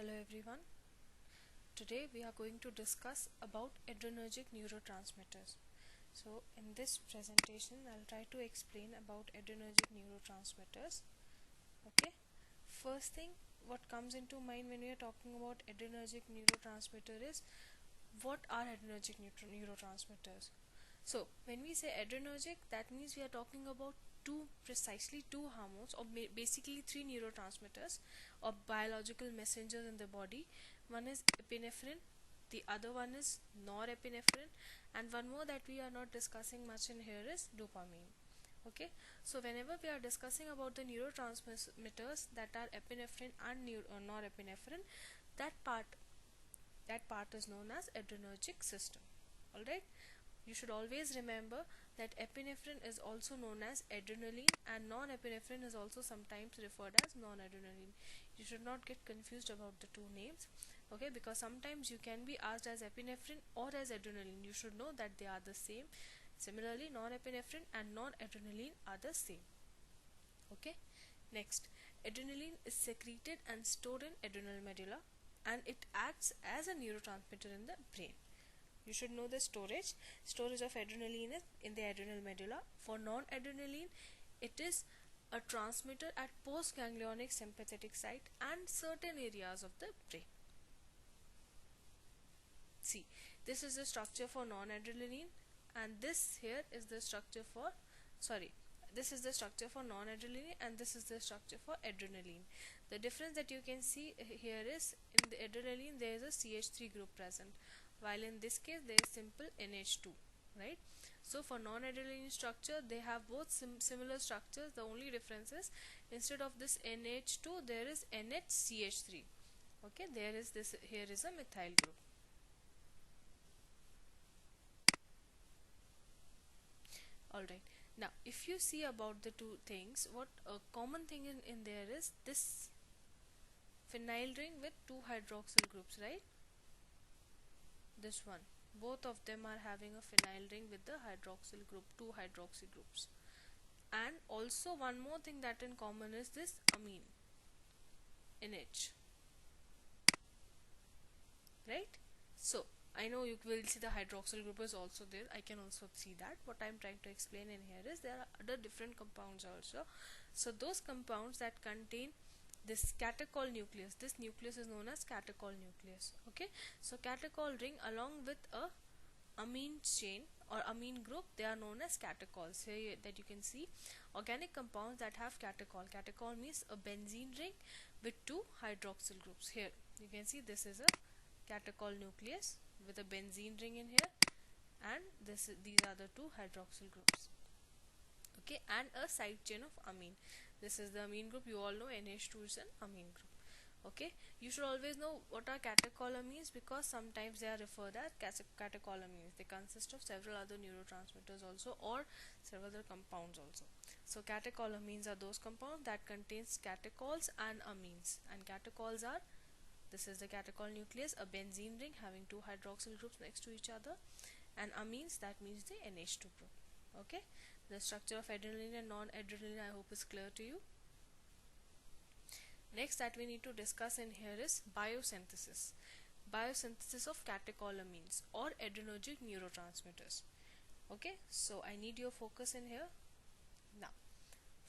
Hello everyone. Today we are going to discuss about adrenergic neurotransmitters. So in this presentation I'll try to explain about adrenergic neurotransmitters. Okay. First thing what comes into mind when we are talking about adrenergic neurotransmitter is what are adrenergic neurotransmitters. So when we say adrenergic, that means we are talking about precisely two hormones, or basically three neurotransmitters or biological messengers in the body. One is epinephrine, the other one is norepinephrine, and one more that we are not discussing much in here is dopamine. Okay, so whenever we are discussing about the neurotransmitters that are epinephrine and norepinephrine, that part is known as adrenergic system. Alright, you should always remember that epinephrine is also known as adrenaline, and non-epinephrine is also sometimes referred as non-adrenaline. You should not get confused about the two names, okay, because sometimes you can be asked as epinephrine or as adrenaline. You should know that they are the same. Similarly, non-epinephrine and non-adrenaline are the same. Okay, next, adrenaline is secreted and stored in adrenal medulla, and it acts as a neurotransmitter in the brain. You should know the storage of adrenaline is in the adrenal medulla. For non-adrenaline, it is a transmitter at postganglionic sympathetic site and certain areas of the brain. See, this is the structure for non-adrenaline, and this here is the structure for this is the structure for non-adrenaline, and this is the structure for adrenaline. The difference that you can see here is in the adrenaline there is a CH3 group present, while in this case there is simple NH2, right? So for non-adrenaline structure they have both similar structures. The only difference is instead of this NH2 there is NHCH3. Okay, there is this, here is a methyl group. Alright, now if you see about the two things, what a common thing in there is this phenyl ring with two hydroxyl groups, right? This one, both of them are having a phenyl ring with the hydroxyl group, two hydroxy groups. And also one more thing that in common is this amine, NH, right? So I know you will see the hydroxyl group is also there. I can also see that. What I am trying to explain in here is there are other different compounds also. So those compounds that contain this catechol nucleus, this nucleus is known as catechol nucleus. Okay, so catechol ring along with a amine chain or amine group, they are known as catechols. Here that you can see organic compounds that have catechol. Catechol means a benzene ring with two hydroxyl groups. Here you can see this is a catechol nucleus with a benzene ring in here, and these are the two hydroxyl groups. Okay, and a side chain of amine. This is the amine group. You all know NH2 is an amine group. Okay, you should always know what are catecholamines, because sometimes they are referred as catecholamines. They consist of several other neurotransmitters also, or several other compounds also. So catecholamines are those compounds that contains catechols and amines, and catechols are, this is the catechol nucleus, a benzene ring having two hydroxyl groups next to each other, and amines, that means the NH2 group. Okay, the structure of adrenaline and non-adrenaline I hope is clear to you. Next that we need to discuss in here is biosynthesis. Biosynthesis of catecholamines or adrenergic neurotransmitters. Okay, so I need your focus in here. Now,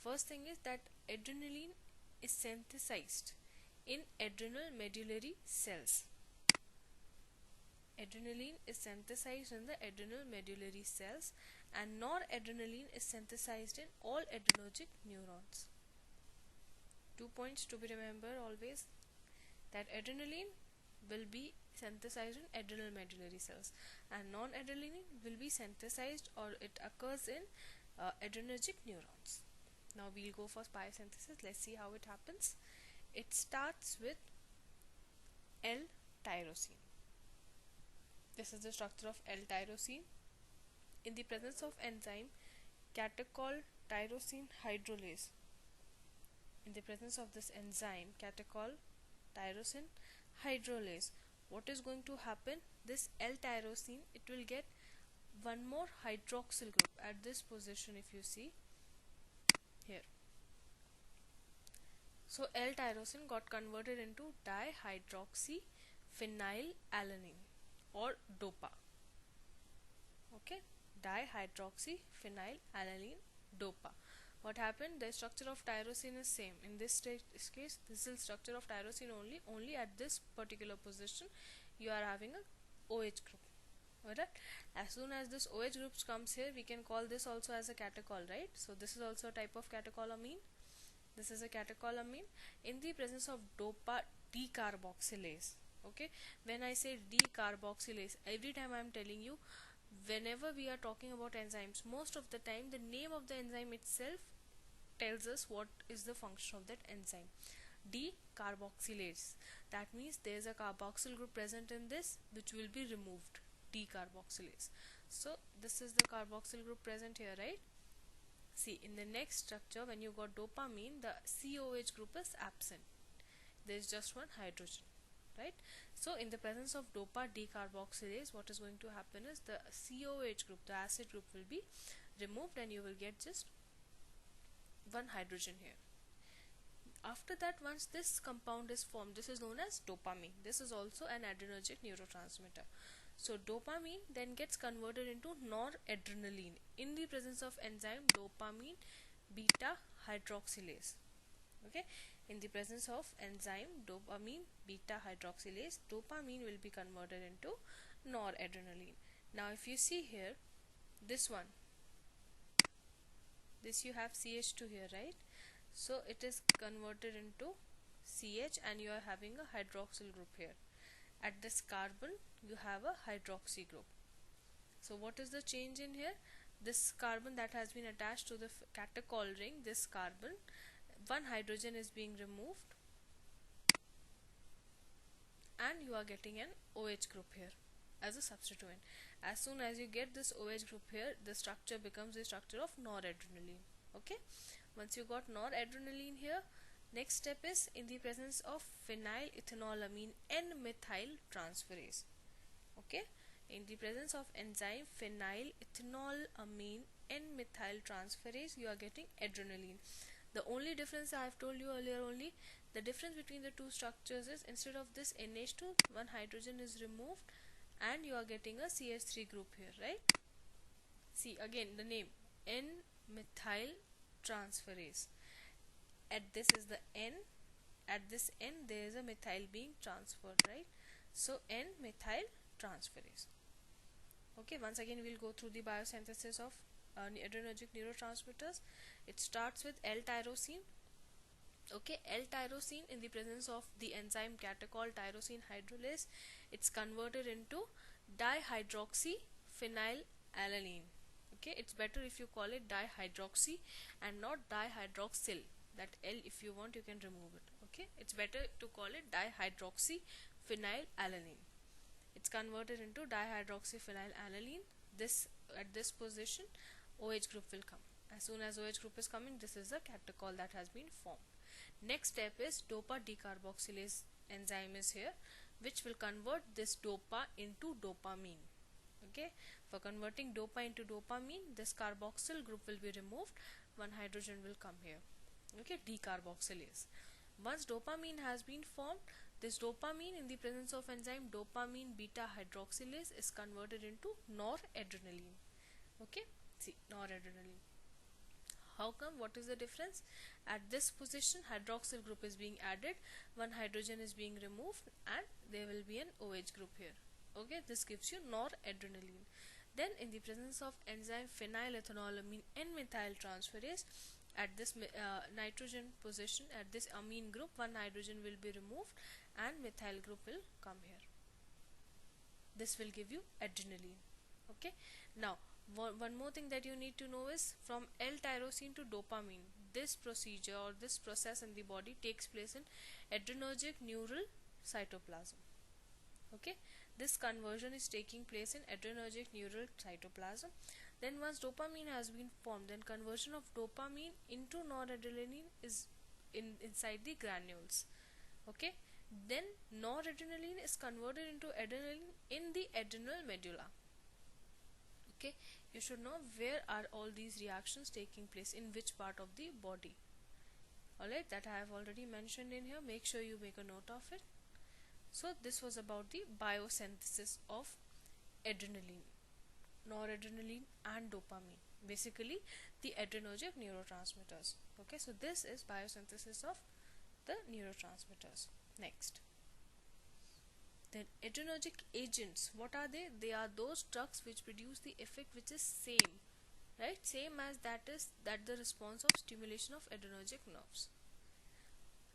first thing is that adrenaline is synthesized in adrenal medullary cells. Adrenaline is synthesized in the adrenal medullary cells, and noradrenaline is synthesized in all adrenergic neurons. 2 points to be remembered always, that adrenaline will be synthesized in adrenal medullary cells, and non-adrenaline will be synthesized, or it occurs in adrenergic neurons. Now we'll go for biosynthesis. Let's see how it happens. It starts with L-tyrosine. This is the structure of L-tyrosine. In the presence of enzyme catechol tyrosine hydrolase, in the presence of this enzyme catechol tyrosine hydrolase, what is going to happen? This L-tyrosine, it will get one more hydroxyl group at this position, if you see here. So L-tyrosine got converted into dihydroxyphenylalanine or DOPA. Okay, dihydroxyphenylalanine DOPA. What happened? The structure of tyrosine is same. In this case, this is structure of tyrosine only. Only at this particular position, you are having a OH group. Alright. As soon as this OH group comes here, we can call this also as a catechol, right? So this is also a type of catecholamine. This is a catecholamine in the presence of DOPA decarboxylase. Okay, when I say decarboxylase, every time I am telling you, whenever we are talking about enzymes, most of the time the name of the enzyme itself tells us what is the function of that enzyme. Decarboxylase, that means there is a carboxyl group present in this which will be removed. Decarboxylase. So this is the carboxyl group present here, right? See, in the next structure, when you got dopamine, the COH group is absent. There is just one hydrogen, right? So in the presence of DOPA decarboxylase, what is going to happen is the COH group, the acid group, will be removed and you will get just one hydrogen here. After that, once this compound is formed, this is known as dopamine. This is also an adrenergic neurotransmitter. So dopamine then gets converted into noradrenaline in the presence of enzyme dopamine beta hydroxylase. Okay, in the presence of enzyme dopamine beta hydroxylase, dopamine will be converted into noradrenaline. Now if you see here, this one, this you have CH2 here, right? So it is converted into CH and you are having a hydroxyl group here. At this carbon you have a hydroxy group. So what is the change in here? This carbon that has been attached to the catechol ring, this carbon, one hydrogen is being removed and you are getting an OH group here as a substituent. As soon as you get this OH group here, the structure becomes the structure of noradrenaline. Okay, once you got noradrenaline here, next step is in the presence of phenylethanolamine N-methyl transferase. Okay, in the presence of enzyme phenylethanolamine N-methyl transferase, you are getting adrenaline. The only difference I have told you earlier, only the difference between the two structures is instead of this NH2, one hydrogen is removed and you are getting a CH3 group here, right? See again the name, N-methyl transferase. At this is the N, at this N there is a methyl being transferred, right? So N-methyl transferase. Okay, once again we will go through the biosynthesis of adrenergic neurotransmitters. It starts with L-tyrosine. Okay, L-tyrosine in the presence of the enzyme catechol tyrosine hydrolase, it's converted into dihydroxyphenylalanine. Okay, it's better if you call it dihydroxy and not dihydroxyl. That L, if you want, you can remove it. Okay, it's better to call it dihydroxyphenylalanine. It's converted into dihydroxyphenylalanine. This, at this position, OH group will come. As soon as OH group is coming, this is the catechol that has been formed. Next step is DOPA decarboxylase enzyme is here, which will convert this DOPA into dopamine. Okay, for converting DOPA into dopamine, this carboxyl group will be removed, one hydrogen will come here. Okay, decarboxylase. Once dopamine has been formed, this dopamine in the presence of enzyme dopamine beta hydroxylase is converted into noradrenaline. Okay, see, noradrenaline. How come? What is the difference? At this position, hydroxyl group is being added, one hydrogen is being removed and there will be an OH group here. Okay, this gives you noradrenaline. Then in the presence of enzyme phenylethanolamine N-methyl transferase, at this nitrogen position, at this amine group, one hydrogen will be removed and methyl group will come here. This will give you adrenaline. Okay, now one more thing that you need to know is from L-tyrosine to dopamine, this procedure or this process in the body takes place in adrenergic neural cytoplasm. Okay, this conversion is taking place in adrenergic neural cytoplasm. Then once dopamine has been formed, then conversion of dopamine into noradrenaline is inside the granules. Okay, then noradrenaline is converted into adrenaline in the adrenal medulla. Okay, you should know where are all these reactions taking place, in which part of the body. Alright, that I have already mentioned in here. Make sure you make a note of it. So this was about the biosynthesis of adrenaline, noradrenaline and dopamine, basically the adrenergic neurotransmitters. Okay, so this is biosynthesis of the neurotransmitters. Next, then adrenergic agents, what are they? They are those drugs which produce the effect which is same, right, same as that the response of stimulation of adrenergic nerves.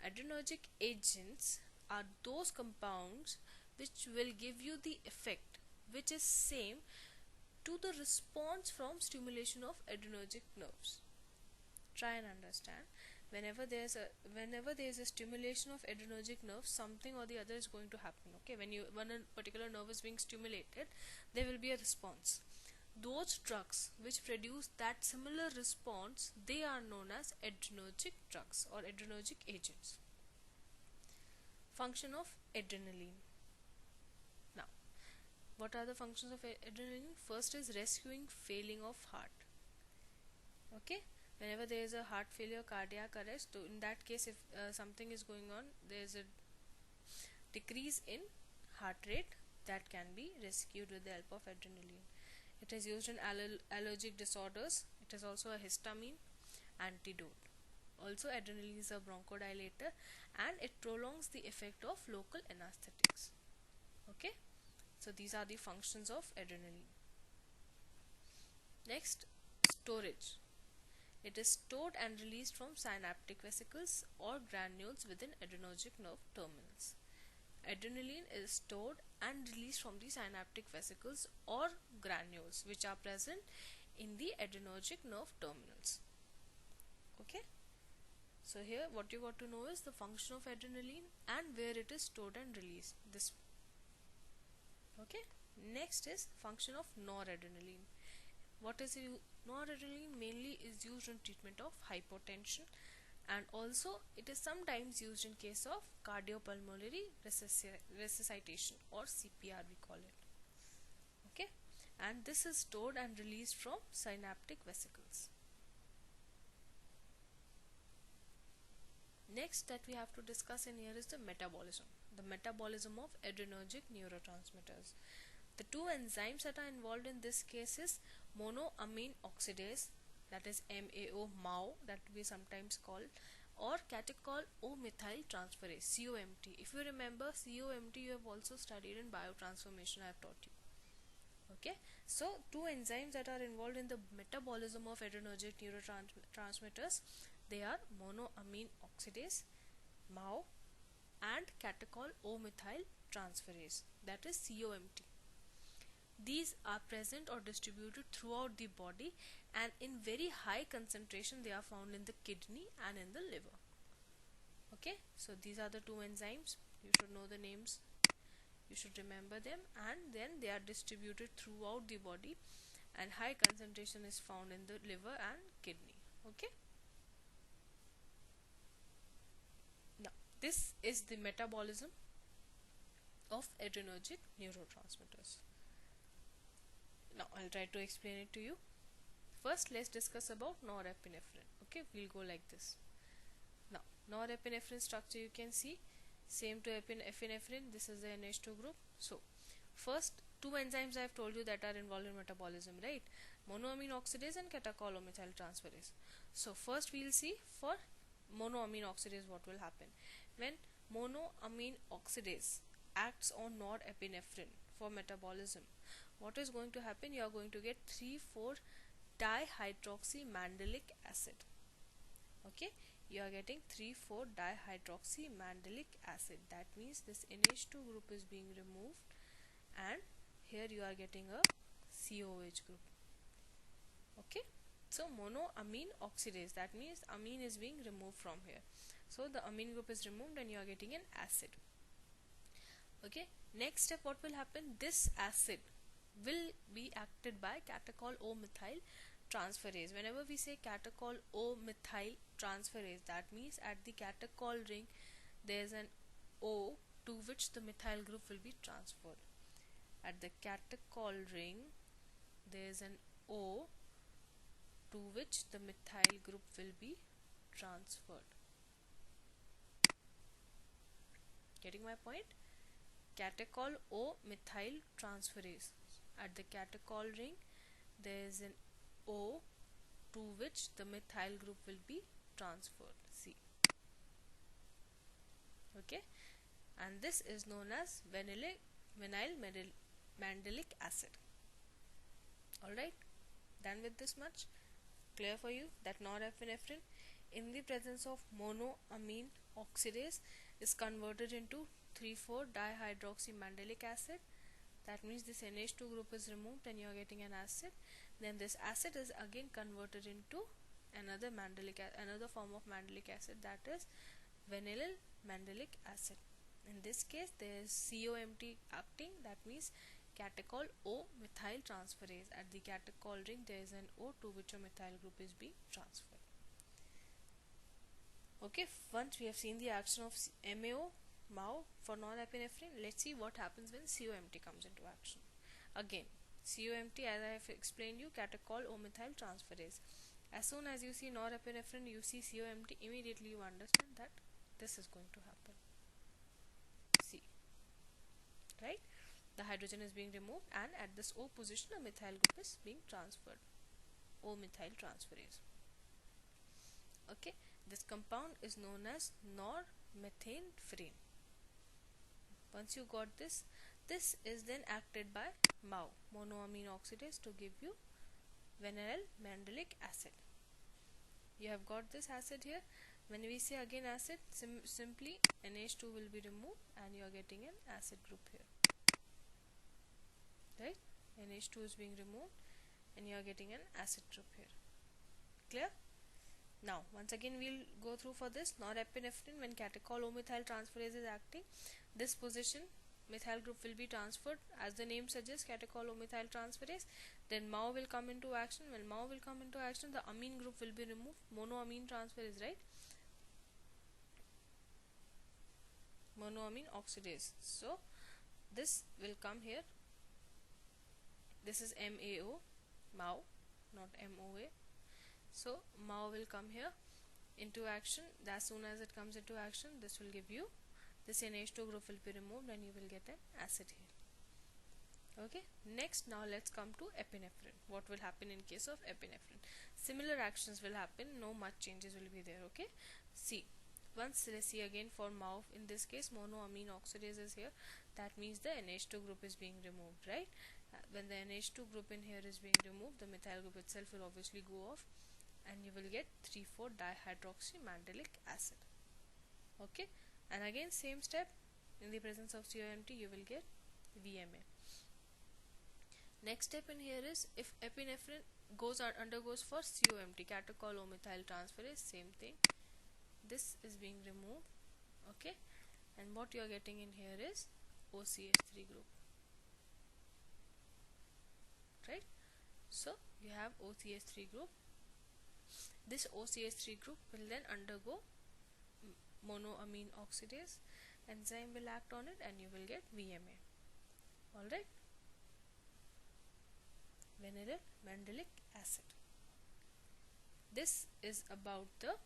Adrenergic agents are those compounds which will give you the effect which is same to the response from stimulation of adrenergic nerves. Try and understand. Whenever there is a stimulation of adrenergic nerves, something or the other is going to happen. Okay, when a particular nerve is being stimulated, there will be a response. Those drugs which produce that similar response, they are known as adrenergic drugs or adrenergic agents. Function of adrenaline. Now, what are the functions of adrenaline? First is rescuing failing of heart. Okay, whenever there is a heart failure, cardiac arrest, so in that case, if something is going on, there is a decrease in heart rate, that can be rescued with the help of adrenaline. It is used in allergic disorders. It is also a histamine antidote. Also, adrenaline is a bronchodilator and it prolongs the effect of local anesthetics. Okay, so these are the functions of adrenaline. Next, storage. It is stored and released from synaptic vesicles or granules within adrenergic nerve terminals. Adrenaline is stored and released from the synaptic vesicles or granules which are present in the adrenergic nerve terminals. Okay, so here what you got to know is the function of adrenaline and where it is stored and released. This. Okay, next is function of noradrenaline. What is it? Noradrenaline mainly is used in treatment of hypotension, and also it is sometimes used in case of cardiopulmonary resuscitation or CPR we call it. Okay, and this is stored and released from synaptic vesicles. Next that we have to discuss in here is the metabolism of adrenergic neurotransmitters. The two enzymes that are involved in this case is monoamine oxidase, that is MAO, that we sometimes call, or catechol O-methyl transferase, COMT. If you remember COMT, you have also studied in biotransformation, I have taught you. Okay, so two enzymes that are involved in the metabolism of adrenergic neurotransmitters, they are monoamine oxidase, MAO, and catechol O-methyl transferase, that is COMT. These are present or distributed throughout the body, and in very high concentration they are found in the kidney and in the liver. Okay, so these are the two enzymes. You should know the names, you should remember them, and then they are distributed throughout the body, and high concentration is found in the liver and kidney. Okay, now this is the metabolism of adrenergic neurotransmitters. Now I'll try to explain it to you. First, let's discuss about norepinephrine. Okay, we'll go like this. Now, norepinephrine structure you can see same to epinephrine. This is the NH2 group. So, first two enzymes I have told you that are involved in metabolism, right? Monoamine oxidase and catechol O-methyl transferase. So, first we'll see for monoamine oxidase what will happen. When monoamine oxidase acts on norepinephrine for metabolism, what is going to happen? You are going to get 3,4-dihydroxymandelic acid. Okay, you are getting 3,4-dihydroxymandelic acid. That means this NH2 group is being removed, and here you are getting a COH group. Okay, so monoamine oxidase, that means amine is being removed from here. So the amine group is removed and you are getting an acid. Okay, next step, what will happen? This acid will be acted by catechol O-methyl transferase. Whenever we say catechol O-methyl transferase, that means at the catechol ring there is an O to which the methyl group will be transferred. At the catechol ring there is an O to which the methyl group will be transferred. Getting my point? Catechol O methyl transferase. At the catechol ring there is an O to which the methyl group will be transferred. See. Okay, and this is known as vinyl mandelic acid. Alright, done with this much? Clear for you that norepinephrine in the presence of monoamine oxidase is converted into 3,4-dihydroxymandelic acid. That means this NH2 group is removed and you are getting an acid. Then this acid is again converted into another form of mandelic acid, that is vinyl mandelic acid. In this case there is COMT acting, that means catechol O methyl transferase. At the catechol ring there is an O to which a methyl group is being transferred. Okay, once we have seen the action of MAO for norepinephrine, let's see what happens when COMT comes into action. Again, COMT, as I have explained you, catechol O methyl transferase. As soon as you see norepinephrine, you see COMT, immediately you understand that this is going to happen. See, right? The hydrogen is being removed and at this O position a methyl group is being transferred. O methyl transferase. Okay, this compound is known as normethanephrine. Once you got this, this is then acted by MAO, monoamine oxidase, to give you vinyl mandelic acid. You have got this acid here. When we say again acid, simply NH2 will be removed and you are getting an acid group here. Right? NH2 is being removed and you are getting an acid group here. Clear? Now, once again we'll go through for this. Norepinephrine, when catechol O methyl transferase is acting, this position methyl group will be transferred. As the name suggests, catechol O methyl transferase. Then MAO will come into action. When MAO will come into action, the amine group will be removed. Monoamine transferase, right? Monoamine oxidase. So this will come here. This is MAO, not MOA. So MAO will come here into action. As soon as it comes into action, this will give you, this NH2 group will be removed and you will get an acid here. Okay, next now let's come to epinephrine. What will happen in case of epinephrine? Similar actions will happen, no much changes will be there. Okay, see, once let's see again for MAO. In this case monoamine oxidase is here, that means the NH2 group is being removed, right? When the NH2 group in here is being removed, the methyl group itself will obviously go off and you will get 3,4-dihydroxymandelic acid. Okay, and again same step, in the presence of COMT you will get VMA. Next step in here is, if epinephrine undergoes for COMT, catechol O methyl transferase, same thing, this is being removed. Okay, and what you are getting in here is OCH3 group, right? So you have OCH3 group. This OCH3 group will then undergo monoamine oxidase, enzyme will act on it and you will get VMA. Alright, vinyl mandelic acid. This is about the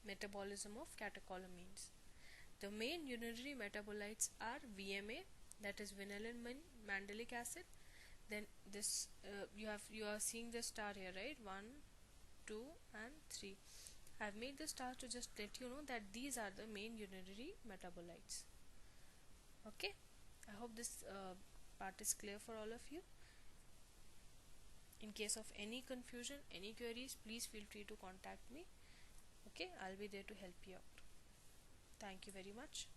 metabolism of catecholamines. The main urinary metabolites are VMA, that is vinyl mandelic acid. Then this you are seeing the star here, right? 1, 2 and 3. I have made the star to just let you know that these are the main urinary metabolites. Okay, I hope this part is clear for all of you. In case of any confusion, any queries, please feel free to contact me. Okay, I'll be there to help you out. Thank you very much.